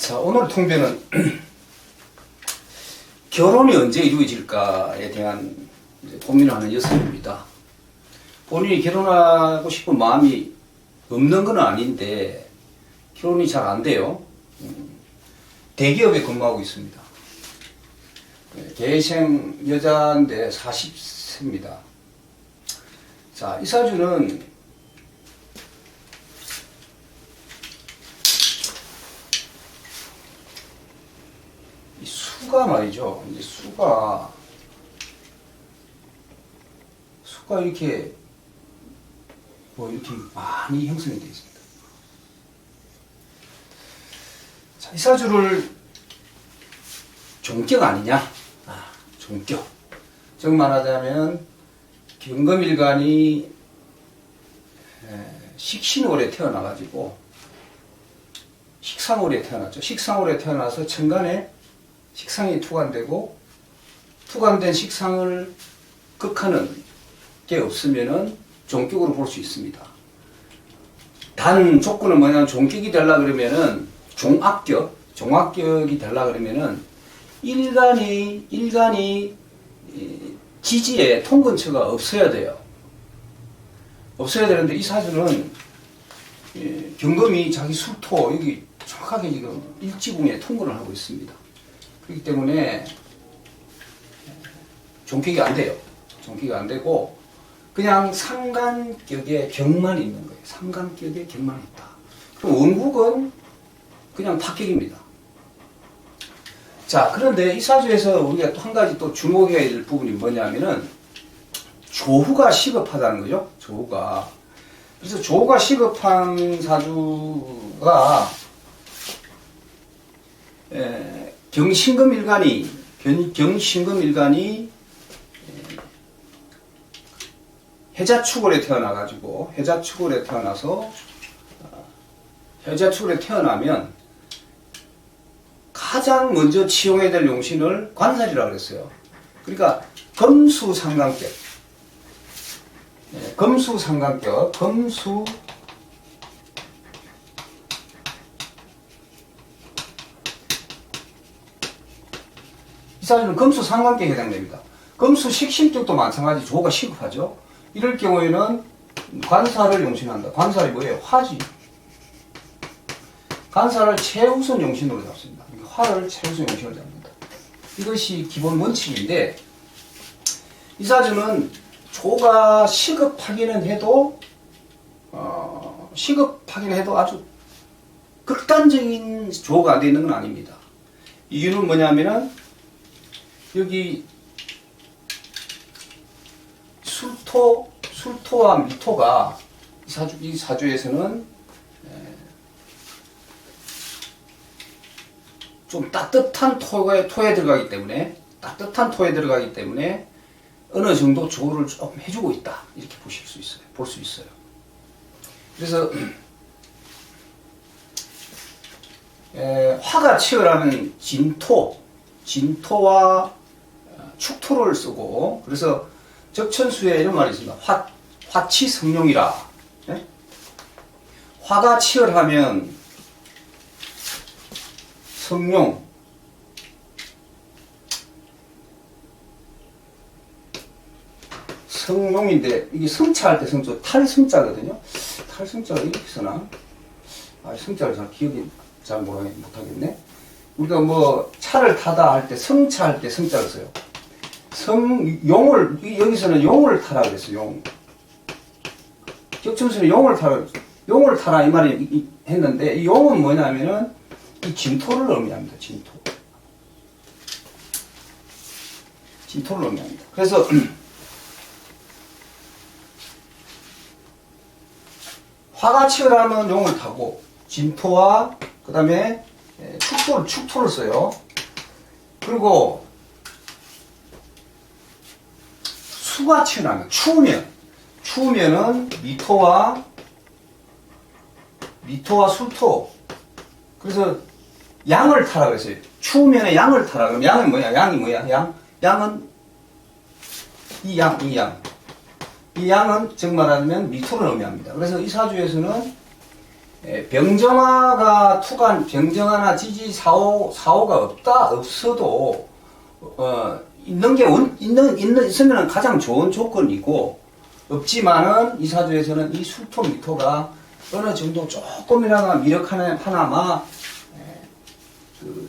자, 오늘 통배는 결혼이 언제 이루어질까에 대한 고민을 하는 여성입니다. 본인이 결혼하고 싶은 마음이 없는 건 아닌데 결혼이 잘 안 돼요. 대기업에 근무하고 있습니다. 개생 여자인데 40세입니다. 자, 이 사주는 이 수가 말이죠. 이제 수가 이렇게 이렇게 많이 형성이 되어 있습니다. 자, 이 사주를 종격 아니냐? 종격. 즉 말하자면 경금일간이 식신월에 태어나가지고 식상월에 태어났죠. 식상월에 태어나서 천간에 식상이 투관되고 투관된 식상을 극하는 게 없으면은 종격으로 볼 수 있습니다. 단 조건은 뭐냐면 종격이 되려 그러면은 종합격이 되려 그러면은 일간이 지지에 통근처가 없어야 돼요. 없어야 되는데 이 사주는 경금이 자기 술토 여기 정확하게 지금 일지궁에 통근을 하고 있습니다. 그렇기 때문에 종격이 안 돼요. 종격이 안 되고 그냥 상간격에 격만 있는 거예요. 상간격에 격만 있다. 그럼 원국은 그냥 타격입니다. 자, 그런데 이 사주에서 우리가 또 한 가지 또 주목해야 될 부분이 뭐냐면은 조후가 시급하다는 거죠. 조후가. 그래서 조후가 시급한 사주가 경신금일간이 해자축월에 태어나가지고 해자축월에 태어나면 가장 먼저 치용해야 될 용신을 관살이라고 그랬어요. 그러니까 금수상관격, 이 사주는 금수상관격에 해당됩니다. 금수식신격도 마찬가지 조가 시급하죠. 이럴 경우에는 관사를 용신한다. 관살이 뭐예요? 화지. 관사를 최우선 용신으로 잡습니다. 화를 최우선 용신으로 잡는다. 이것이 기본 원칙인데 이 사주는 조가 시급하기는 해도 아주 극단적인 조가 안 되어 있는 건 아닙니다. 이유는 뭐냐면은 여기 술토와 미토가 이 사주에서는 좀 따뜻한 토에 들어가기 때문에 어느 정도 조를 조금 해주고 있다 이렇게 볼 수 있어요. 그래서 화가 치열하면 진토와 축토를 쓰고 그래서 적천수에 이런 말이 있습니다. 화치성룡이라. 네? 화가 치열하면 성룡, 성룡인데 이게 성차할 때 성조 탈성자거든요. 탈성자가 이렇게 쓰나? 성자를 잘 기억이 잘 못하겠네. 우리가 뭐 차를 타다 할 때 성차할 때 성자를 써요. 여기서는 용을 타라 그랬어요. 용. 격천수는 용을 타라 이 말이 했는데 이 용은 뭐냐면은 이 진토를 의미합니다. 진토를 의미합니다. 그래서 화가 치열하면 용을 타고 진토와 그 다음에 축토를 써요. 그리고 수가 치열하면 추우면은 미토와 술토. 그래서 양을 타라 그랬어요. 추우면 양을 타라. 그럼 양은 뭐야? 양은 이 양은 즉 말하면 미토를 의미합니다. 그래서 이 사주에서는 병정화가 투간, 병정화나 지지 사고가 없어도, 있으면 가장 좋은 조건이고, 없지만은, 이 사주에서는 이 술토 미토가 어느 정도 조금이나마 미력 하나마,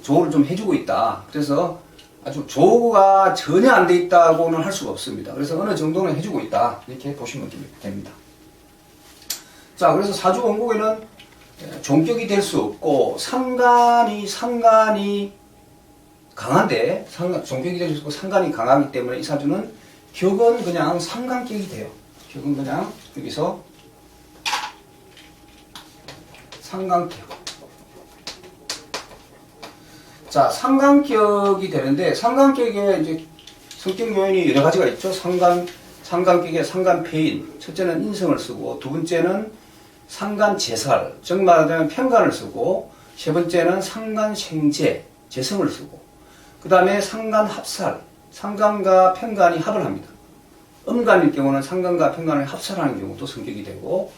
조우를 좀 해주고 있다. 그래서 아주 조우가 전혀 안 돼 있다고는 할 수가 없습니다. 그래서 어느 정도는 해주고 있다. 이렇게 보시면 됩니다. 자, 그래서 사주 원국에는 종격이 될 수 없고, 상간이 강한데, 종격이 될 수 없고, 상간이 강하기 때문에 이 사주는 격은 그냥 상간격이 돼요. 격은 그냥 여기서 상간격. 자, 상간격이 되는데, 상간격에 이제 성격 요인이 여러 가지가 있죠. 상간격에 상간폐인. 첫째는 인성을 쓰고, 두 번째는 상간재살, 즉 말하자면 편간을 쓰고, 세 번째는 상간생재, 재성을 쓰고, 그 다음에 상간합살, 상간과 편간이 합을 합니다. 음간일 경우는 상간과 편간을 합살하는 경우도 성격이 되고,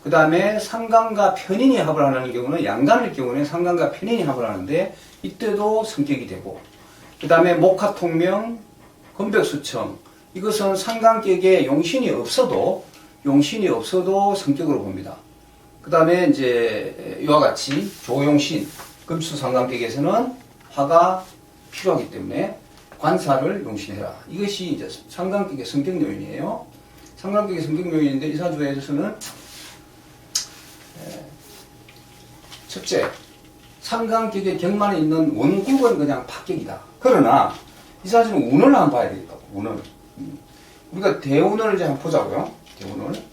그 다음에 상간과 편인이 합을 하는 경우는 양간일 경우는 상간과 편인이 합을 하는데 이때도 성격이 되고, 그 다음에 목화통명, 건벽수청, 이것은 상간격에 용신이 없어도 성격으로 봅니다. 그 다음에 이제 이와 같이 조용신, 금수상간격에서는 화가 필요하기 때문에 관사를 용신해라. 이것이 이제 상간격의 성격 요인이에요. 상간격의 성격 요인인데 이 사주에서는 첫째, 상간격의 격만에 있는 원국은 그냥 파격이다. 그러나 이 사주는 운을 한번 봐야 되겠다. 운을. 우리가 대운을 이제 한번 보자고요.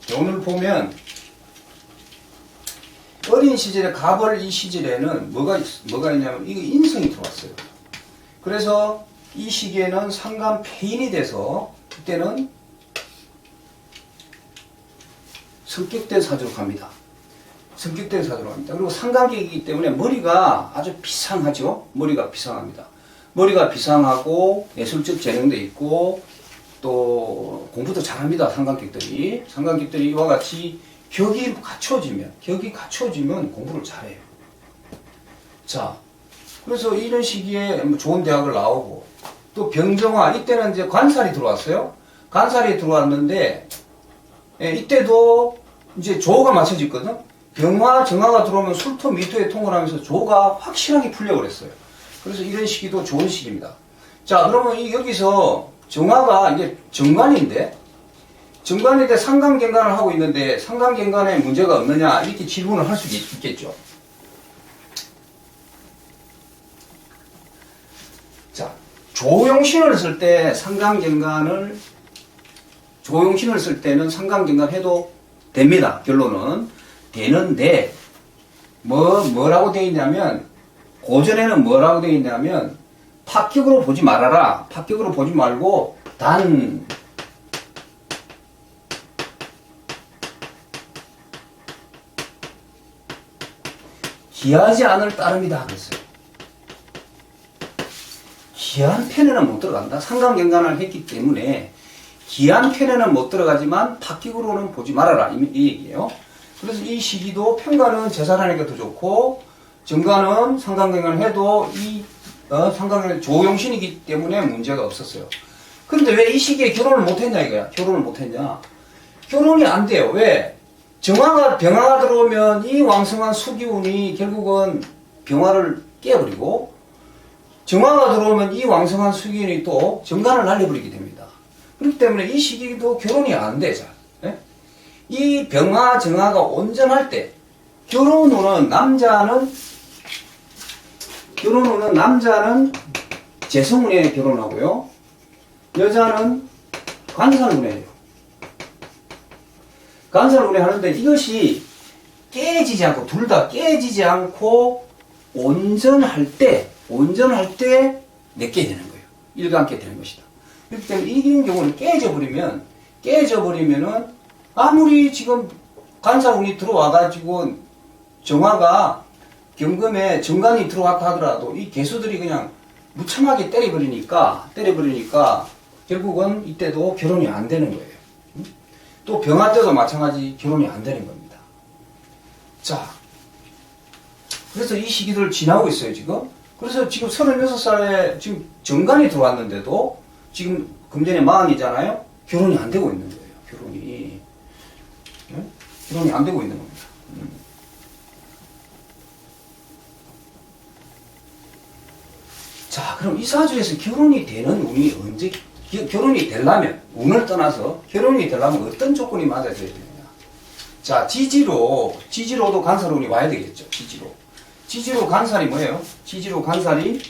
대운을 보면 어린 시절에 가벌 이 시절에는 뭐가 있냐면 이거 인성이 들어왔어요. 그래서 이 시기에는 상간폐인이 돼서 그때는 성격된 사주로 갑니다. 그리고 상간격이기 때문에 머리가 아주 비상하죠. 머리가 비상합니다. 머리가 비상하고 예술적 재능도 있고 또 공부도 잘합니다. 상간격들이 이와 같이 격이 갖춰지면 공부를 잘해요. 자, 그래서 이런 시기에 좋은 대학을 나오고 또 병정화, 이때는 이제 관살이 들어왔어요. 관살이 들어왔는데 이때도 이제 조가 맞춰졌거든. 병화, 정화가 들어오면 술토, 미토에 통을 하면서 조가 확실하게 풀려고 그랬어요. 그래서 이런 시기도 좋은 시기입니다. 자, 그러면 여기서 정화가 이제 정관인데 상간경관을 하고 있는데 상간경관에 문제가 없느냐 이렇게 질문을 할 수 있겠죠. 자, 조용신을 쓸 때 조용신을 쓸 때는 상간경관 해도 됩니다. 결론은 되는데 뭐라고 되어 있냐면 고전에는 뭐라고 되어 있냐면 파격으로 보지 말아라. 파격으로 보지 말고 단 기하지 않을 따름이다 그랬어요. 기한 편에는 못 들어간다. 상간경관을 했기 때문에 기한 편에는 못 들어가지만 파격으로는 보지 말아라 이 얘기예요. 그래서 이 시기도 편간은 재살하니까 더 좋고 정관은 상간경관을 해도 상간경관 조용신이기 때문에 문제가 없었어요. 그런데 왜 이 시기에 결혼을 못했냐 이거야. 결혼이 안 돼요. 왜? 병화가 들어오면 이 왕성한 수기운이 결국은 병화를 깨버리고 정화가 들어오면 이 왕성한 수기운이 또 정관을 날려버리게 됩니다. 그렇기 때문에 이 시기도 결혼이 안 돼, 잘. 이 병화, 정화가 온전할 때, 결혼 후는 남자는 재성운에 결혼하고요. 여자는 관살운에 해요. 관살운에 하는데 이것이 깨지지 않고, 둘 다 깨지지 않고, 온전할 때 내게 되는 거예요. 일관게 되는 것이다. 그렇기 때문에 이런 경우는 깨져버리면은 아무리 지금 관사운이 들어와가지고 정화가 경금에 정관이 들어왔다 하더라도 이 개수들이 그냥 무참하게 때려버리니까 결국은 이때도 결혼이 안 되는 거예요. 또 병화 때도 마찬가지 결혼이 안 되는 겁니다. 자, 그래서 이 시기를 지나고 있어요, 지금. 그래서 지금 36살에 지금 정관이 들어왔는데도 지금 금전의 마흔이잖아요? 결혼이 안 되고 있는 거예요, 결혼이. 네? 결혼이 안 되고 있는 겁니다. 자, 그럼 이 사주에서 결혼이 되는 운이 언제, 결혼이 되려면, 운을 떠나서 결혼이 되려면 어떤 조건이 맞아줘야 되느냐. 자, 지지로도 간살운이 와야 되겠죠, 지지로. 지지로 간살이 뭐예요? 지지로 간살이,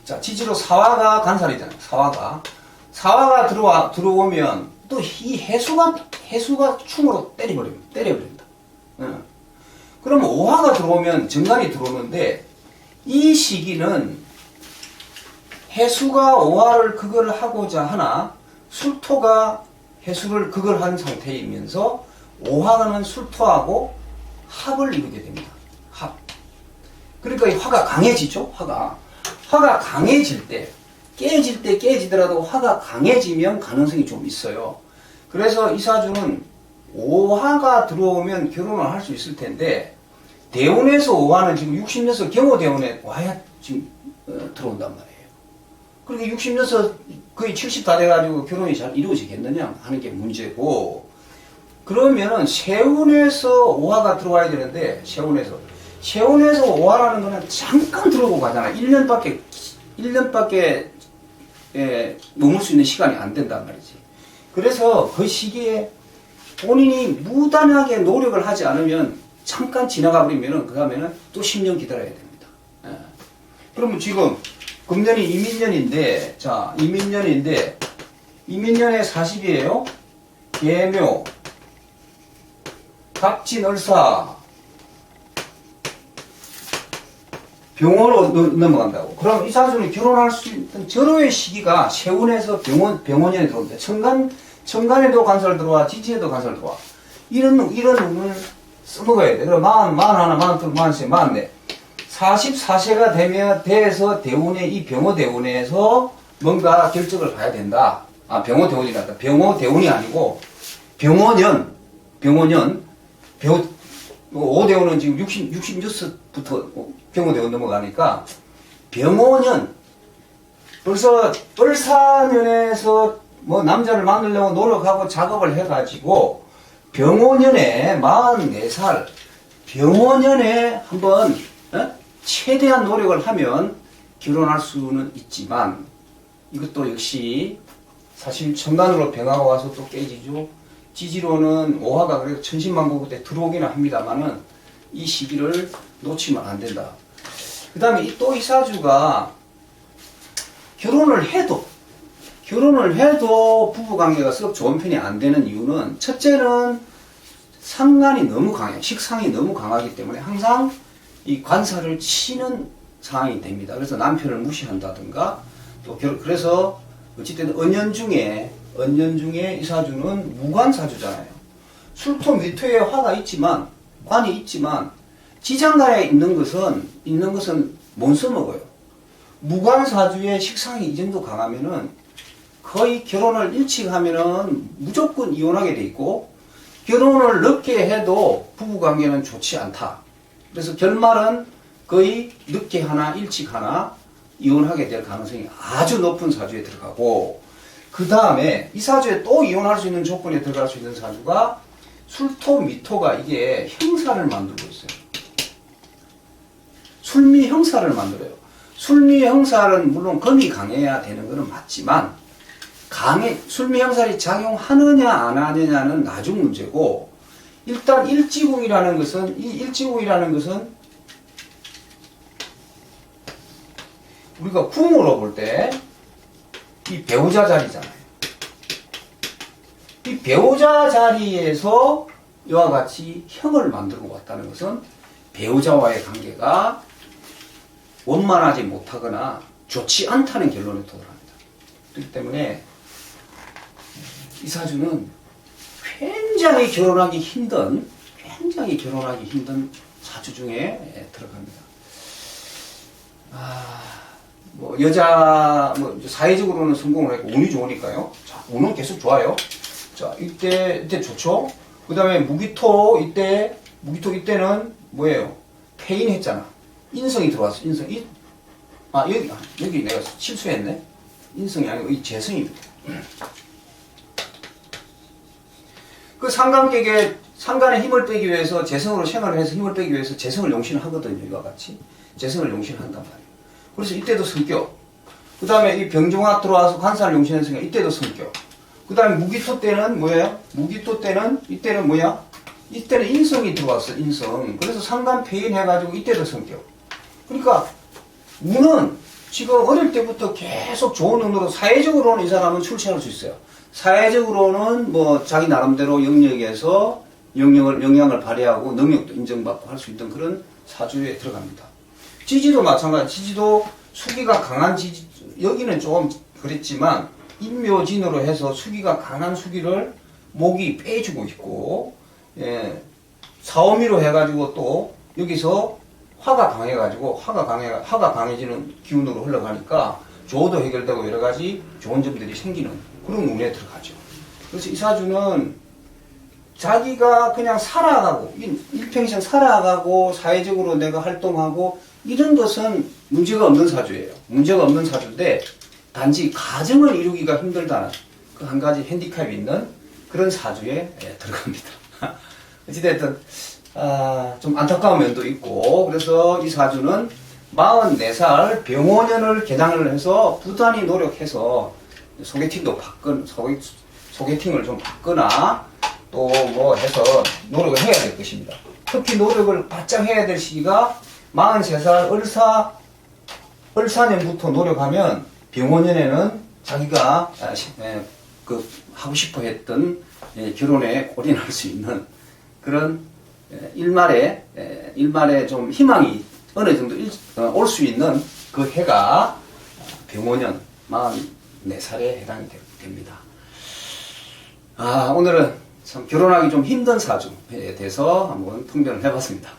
자, 지지로 사화가 간살이잖아요, 사화가 들어오면 또 이 해수가 충으로 때려버립니다. 그러면 오화가 들어오면 정관이 들어오는데, 이 시기는 해수가 오화를 그걸 하고자 하나 술토가 해수를 그걸 한 상태이면서 오화는 술토하고 합을 이루게 됩니다. 합. 그러니까 이 화가 강해지죠. 화가 강해질 때, 깨지더라도 화가 강해지면 가능성이 좀 있어요. 그래서 이 사주는 오화가 들어오면 결혼을 할 수 있을 텐데, 대운에서 오화는 지금 60년서 경호대운에 와야 지금 들어온단 말이에요. 그렇게 60년서 거의 70 다 돼가지고 결혼이 잘 이루어지겠느냐 하는 게 문제고, 그러면은 세운에서 오화가 들어와야 되는데, 세운에서 오화라는 거는 잠깐 들어오고 가잖아. 1년밖에 머물 수 있는 시간이 안 된단 말이지. 그래서 그 시기에 본인이 무단하게 노력을 하지 않으면 잠깐 지나가 버리면은, 그 다음에는 또 10년 기다려야 됩니다. 예. 그러면 지금 금년이 이민년인데, 자, 이민년의 40이에요. 계묘, 갑진을사, 병원으로 넘어간다고. 그럼 이 사주는 결혼할 수 있는 절호의 시기가 세운에서 병원년에 들어옵니다. 천간에도 간설 들어와, 지지에도 간설 들어와. 이런 운을 써먹어야 돼. 그럼 41, 42, 43, 44. 44세가 돼서 대운의 이 병호대운에서 뭔가 결정을 봐야 된다. 아, 병호대운이란다. 병호대운이 아니고 병호년. 5대운은 지금 66부터 병호대운 넘어가니까 병호년. 벌써 을사년에서 뭐 남자를 만나려고 노력하고 작업을 해가지고 병호년에 44살 병호년에 한번 최대한 노력을 하면 결혼할 수는 있지만, 이것도 역시 사실 천간으로 병화가 와서 또 깨지죠. 지지로는 오화가 그래도 천신만고 때 들어오기는 합니다만은 이 시기를 놓치면 안 된다. 그 다음에 또 이 사주가 결혼을 해도 부부관계가 썩 좋은 편이 안 되는 이유는, 첫째는 상관이 너무 강해요. 식상이 너무 강하기 때문에 항상 이 관사를 치는 상황이 됩니다. 그래서 남편을 무시한다든가, 또 그래서 어쨌든 언년 중에 이 사주는 무관사주잖아요. 술토 미토에 화가 있지만, 관이 있지만 지장간에 있는 것은 못 써먹어요. 무관사주의 식상이 이 정도 강하면은 거의 결혼을 일찍 하면은 무조건 이혼하게 돼 있고, 결혼을 늦게 해도 부부관계는 좋지 않다. 그래서 결말은 거의 늦게 하나 일찍 하나 이혼하게 될 가능성이 아주 높은 사주에 들어가고, 그 다음에 이 사주에 또 이혼할 수 있는 조건에 들어갈 수 있는 사주가 술토 미토가 이게 형사를 만들고 있어요. 술미 형사를 만들어요. 술미 형사는 물론 금이 강해야 되는 것은 맞지만, 술미 형살이 작용하느냐 안 하느냐는 나중 문제고, 일단 일지궁이라는 것은 우리가 궁으로 볼 때 이 배우자 자리잖아요. 이 배우자 자리에서 이와 같이 형을 만들고 왔다는 것은 배우자와의 관계가 원만하지 못하거나 좋지 않다는 결론에 도달합니다. 그렇기 때문에 이 사주는 굉장히 결혼하기 힘든 사주 중에 들어갑니다. 사회적으로는 성공을 했고 운이 좋으니까요. 자, 운은 계속 좋아요. 자, 이때 좋죠. 그 다음에 무기토 이때는 뭐예요? 폐인했잖아. 인성이 들어왔어. 여기 내가 실수했네. 인성이 아니고 이 재성입니다. 그 상관객에 상관의 힘을 빼기 위해서 재성으로 생활을 해서 힘을 빼기 위해서 재성을 용신을 하거든요. 이와 같이 재성을 용신을 한단 말이에요. 그래서 이때도 성격. 그 다음에 이 병종합 들어와서 관사를 용신했으니까 이때도 성격. 그 다음에 무기토 때는 뭐예요? 무기토 때는 이때는 뭐야? 이때는 인성이 들어왔어. 인성. 그래서 상관 폐인 해가지고 이때도 성격. 그러니까 운은 지금 어릴 때부터 계속 좋은 운으로 사회적으로는 이 사람은 출세할 수 있어요. 사회적으로는 뭐 자기 나름대로 영역에서 영향을 발휘하고 능력도 인정받고 할 수 있는 그런 사주에 들어갑니다. 지지도 마찬가지. 지지도 수기가 강한 지지, 여기는 조금 그랬지만 인묘진으로 해서 수기가 강한 수기를 목이 빼주고 있고, 예, 사오미로 해가지고 또 여기서 화가 강해지는 기운으로 흘러가니까 조도 해결되고 여러 가지 좋은 점들이 생기는 그런 운에 들어가죠. 그래서 이 사주는 자기가 그냥 살아가고, 일평생 살아가고, 사회적으로 내가 활동하고, 이런 것은 문제가 없는 사주예요. 문제가 없는 사주인데, 단지 가정을 이루기가 힘들다는 그 한 가지 핸디캡이 있는 그런 사주에 들어갑니다. 어찌됐든, 좀 안타까운 면도 있고, 그래서 이 사주는 44살 병원년을 개장을 해서 부단히 노력해서 소개팅을 좀 받거나 또 뭐 해서 노력을 해야 될 것입니다. 특히 노력을 바짝 해야 될 시기가 43살 을사년부터 노력하면 병원년에는 자기가 하고 싶어 했던 결혼에 골인할 수 있는 그런 일말에 좀 희망이 어느 정도 올 수 있는 그 해가 병원년 44살에 해당이 됩니다. 오늘은 참 결혼하기 좀 힘든 사주에 대해서 한번 통변을 해봤습니다.